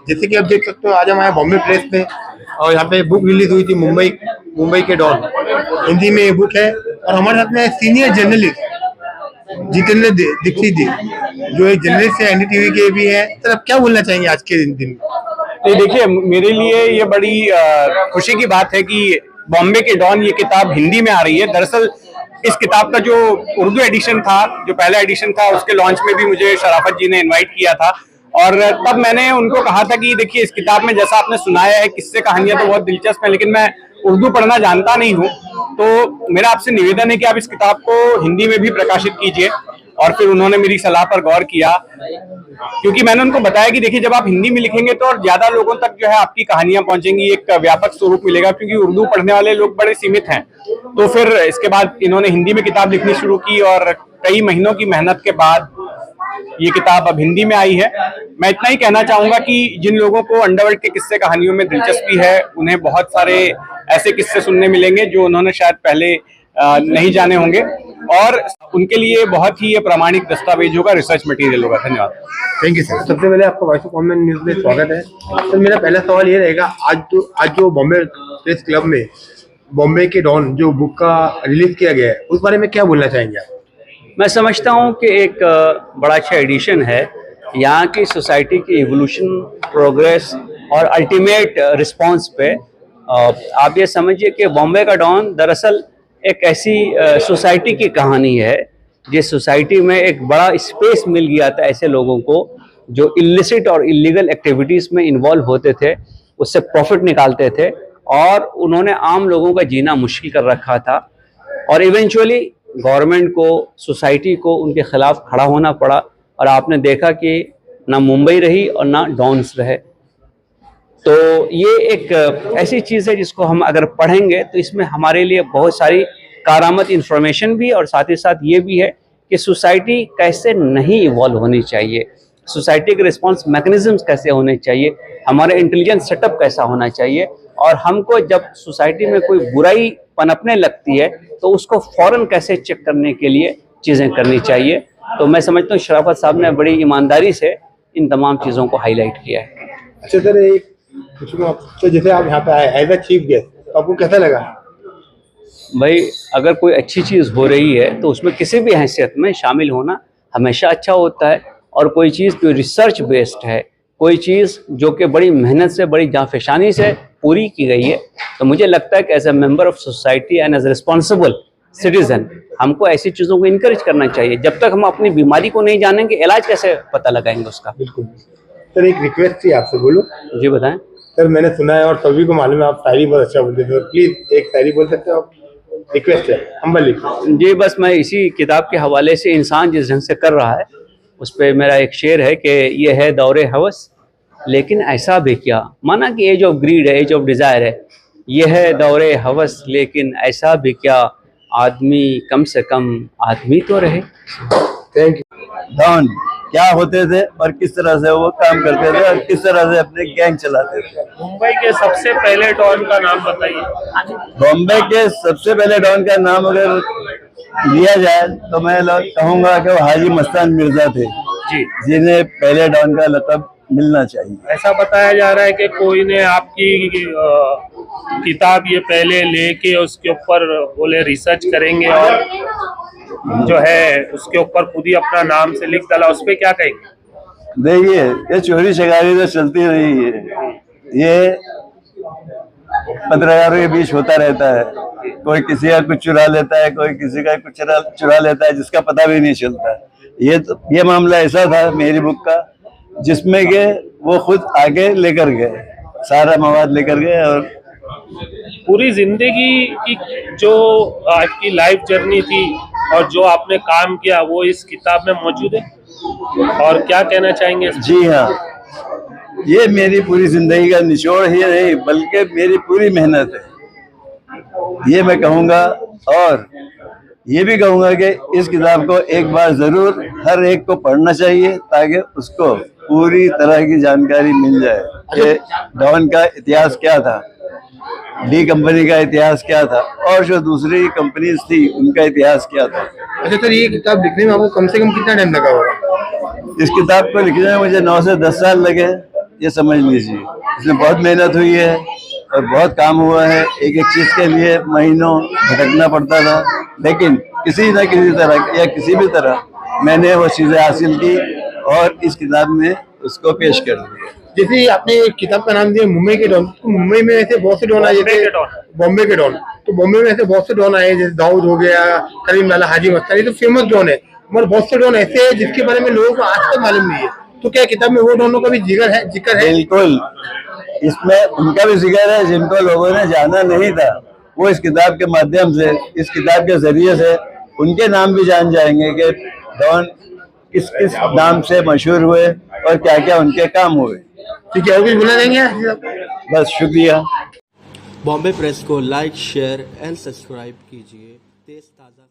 जैसे कि आप देख सकते हो आज हम आए बॉम्बे प्रेस में और यहाँ पे बुक रिलीज हुई थी मुंबई के डॉन, हिंदी में ये बुक है। और हमारे साथ में सीनियर जर्नलिस्ट जितेंद्र दीक्षित जी जो एक जर्नलिस्ट है, एनडीटीवी के भी है। सर आप क्या बोलना चाहेंगे आज के दिन में? देखिए, मेरे लिए ये बड़ी खुशी की बात है कि बॉम्बे के डॉन ये किताब हिंदी में आ रही है। दरअसल इस किताब का जो उर्दू एडिशन था, जो पहला एडिशन था, उसके लॉन्च में भी मुझे शराफत जी ने इनवाइट किया था और तब मैंने उनको कहा था कि देखिए इस किताब में जैसा आपने सुनाया है किस्से कहानियां तो बहुत दिलचस्प है, लेकिन मैं उर्दू पढ़ना जानता नहीं हूँ, तो मेरा आपसे निवेदन है कि आप इस किताब को हिंदी में भी प्रकाशित कीजिए। और फिर उन्होंने मेरी सलाह पर गौर किया, क्योंकि मैंने उनको बताया कि देखिए जब आप हिंदी में लिखेंगे तो और ज्यादा लोगों तक जो है आपकी कहानियां पहुंचेंगी, एक व्यापक स्वरूप मिलेगा, क्योंकि उर्दू पढ़ने वाले लोग बड़े सीमित हैं। तो फिर इसके बाद इन्होंने हिंदी में किताब लिखनी शुरू की और कई महीनों की मेहनत के बाद ये किताब अब हिंदी में आई है। मैं इतना ही कहना चाहूंगा कि जिन लोगों को अंडरवर्ल्ड के किस्से कहानियों में दिलचस्पी है, उन्हें बहुत सारे ऐसे किस्से सुनने मिलेंगे जो उन्होंने शायद पहले नहीं जाने होंगे और उनके लिए बहुत ही ये प्रामाणिक दस्तावेज होगा, रिसर्च मटेरियल होगा। धन्यवाद। Thank you sir. सबसे पहले आपका वॉइस ऑफ कॉमन न्यूज में स्वागत है। सर मेरा पहला सवाल ये रहेगा, आज जो बॉम्बे प्रेस क्लब में बॉम्बे के डॉन जो बुक का रिलीज किया गया है उस बारे में क्या बोलना चाहेंगे आप? मैं समझता हूँ कि एक बड़ा अच्छा एडिशन है यहाँ की सोसाइटी की इवोल्यूशन, प्रोग्रेस और अल्टीमेट रिस्पांस पे। आप ये समझिए कि बॉम्बे का डॉन दरअसल एक ऐसी सोसाइटी की कहानी है जिस सोसाइटी में एक बड़ा स्पेस मिल गया था ऐसे लोगों को जो इलिसिट और इलीगल एक्टिविटीज़ में इन्वॉल्व होते थे, उससे प्रॉफिट निकालते थे और उन्होंने आम लोगों का जीना मुश्किल कर रखा था। और इवेंचुअली गवर्नमेंट को, सोसाइटी को उनके खिलाफ खड़ा होना पड़ा और आपने देखा कि ना मुंबई रही और ना डॉन्स रहे। तो ये एक ऐसी चीज़ है जिसको हम अगर पढ़ेंगे तो इसमें हमारे लिए बहुत सारी कारामद इंफॉर्मेशन भी और साथ ही साथ ये भी है कि सोसाइटी कैसे नहीं इवॉल्व होनी चाहिए, सोसाइटी के रिस्पांस मैकेनिज्म्स कैसे होने चाहिए, हमारा इंटेलिजेंस सेटअप कैसा होना चाहिए। और हमको जब सोसाइटी में कोई बुराई पनपने लगती है तो उसको फौरन कैसे चेक करने के लिए चीज़ें करनी चाहिए। तो मैं समझता हूँ शराफत साहब ने बड़ी ईमानदारी से इन तमाम चीज़ों को हाईलाइट किया है। अच्छा सर, एक तो जैसे आप यहाँ पे आए एज अ चीफ गेस्ट, तो आपको कैसा लगा? भाई अगर कोई अच्छी चीज़ हो रही है तो उसमें किसी भी हैसियत में शामिल होना हमेशा अच्छा होता है। और कोई चीज़ जो रिसर्च बेस्ड है, कोई चीज़ जो कि बड़ी मेहनत से, बड़ी जांफशानी से पूरी की गई है, तो मुझे लगता है कि as a member of society and as a responsible citizen हमको ऐसी चीज़ों को इनकरेज करना चाहिए। जब तक हम अपनी बीमारी को नहीं जानेंगे, इलाज कैसे पता लगाएंगे उसका। बिल्कुल सर, एक रिक्वेस्ट थी आपसे, बोलो। जी बताएं। सर मैंने सुना है और सभी को मालूम है आप शायरी बहुत अच्छा बोलते थे, प्लीज एक शायरी बोल सकते हो आप? रिक्वेस्ट है, हम्बल रिक्वेस्ट। जी बस मैं इसी किताब के हवाले से इंसान जिस ढंग से कर रहा है उस पर मेरा एक शेर है कि ये है दौरे हवस लेकिन ऐसा भी क्या, माना कि एज ऑफ ग्रीड है, एज ऑफ डिज़ायर है। ये है दौरे हवस लेकिन ऐसा भी क्या, आदमी कम से कम आदमी तो रहे। Thank you. डॉन क्या होते थे और किस तरह से वो काम करते थे और किस तरह से अपने गैंग चलाते थे। मुंबई के सबसे पहले डॉन का नाम बताइए। बॉम्बे के सबसे पहले डॉन का नाम अगर लिया जाए तो मैं कहूँगा कि वो हाजी मस्तान मिर्जा थे जी, जिन्हें पहले डॉन का लक़ब मिलना चाहिए। ऐसा बताया जा रहा है कि कोई ने आपकी किताब ये पहले लेके उसके ऊपर बोले रिसर्च करेंगे और जो है उसके ऊपर खुद ही अपना नाम से लिख डाला, उस पर क्या कहेंगे? देखिए ये चोरी चकारी तो चलती रही है, ये पत्रकारों के बीच होता रहता है, कोई किसी का कुछ चुरा लेता है, कोई किसी का कुछ चुरा लेता है जिसका पता भी नहीं चलता। ये मामला ऐसा था मेरी बुक का जिसमें कि वो खुद आगे लेकर गए, सारा मवाद लेकर गए और पूरी जिंदगी की जो आपकी लाइफ जर्नी थी और जो आपने काम किया वो इस किताब में मौजूद है। और क्या कहना चाहेंगे? जी हाँ, ये मेरी पूरी जिंदगी का निचोड़ ही नहीं बल्कि मेरी पूरी मेहनत है, ये मैं कहूँगा। और ये भी कहूँगा कि इस किताब को एक बार ज़रूर हर एक को पढ़ना चाहिए ताकि उसको पूरी तरह की जानकारी मिल जाए कि डॉन का इतिहास क्या था, डी कंपनी का इतिहास क्या था और जो दूसरी कंपनीज थी उनका इतिहास क्या था। अच्छा सर, ये किताब लिखने में आपको कम से कम कितना टाइम लगा होगा? इस किताब को लिखने में मुझे 9 से 10 साल लगे ये समझ लीजिए। इसमें बहुत मेहनत हुई है और बहुत काम हुआ है। एक एक चीज़ के लिए महीनों भटकना पड़ता था, लेकिन किसी न किसी तरह या किसी भी तरह मैंने वो चीज़ें हासिल की और इस किताब में उसको पेश कर दिया। जैसे आपने किताब का नाम दिया मुंबई के डॉन, तो मुंबई में ऐसे बहुत से डॉन आए, जैसे बॉम्बे के डॉन, तो बॉम्बे में ऐसे बहुत से डॉन आए, जैसे दाऊद हो गया, करीम लाला, हाजी मस्तानी, तो फेमस डॉन है, मगर बहुत से डॉन ऐसे हैं जिसके बारे में लोगों को आज तक मालूम नहीं है। तो क्या किताब में वो डॉनों का भी जिक्र है? बिल्कुल, इसमें उनका भी जिक्र है जिनको लोगों ने जाना नहीं था। वो इस किताब के माध्यम से, इस किताब के जरिए से उनके नाम भी जान जाएंगे कि डॉन किस किस नाम से मशहूर हुए और क्या क्या उनके काम हुए। ठीक है, और कुछ बोला देंगे? बस शुक्रिया। बॉम्बे प्रेस को लाइक, शेयर एंड सब्सक्राइब कीजिए। तेज ताज़ा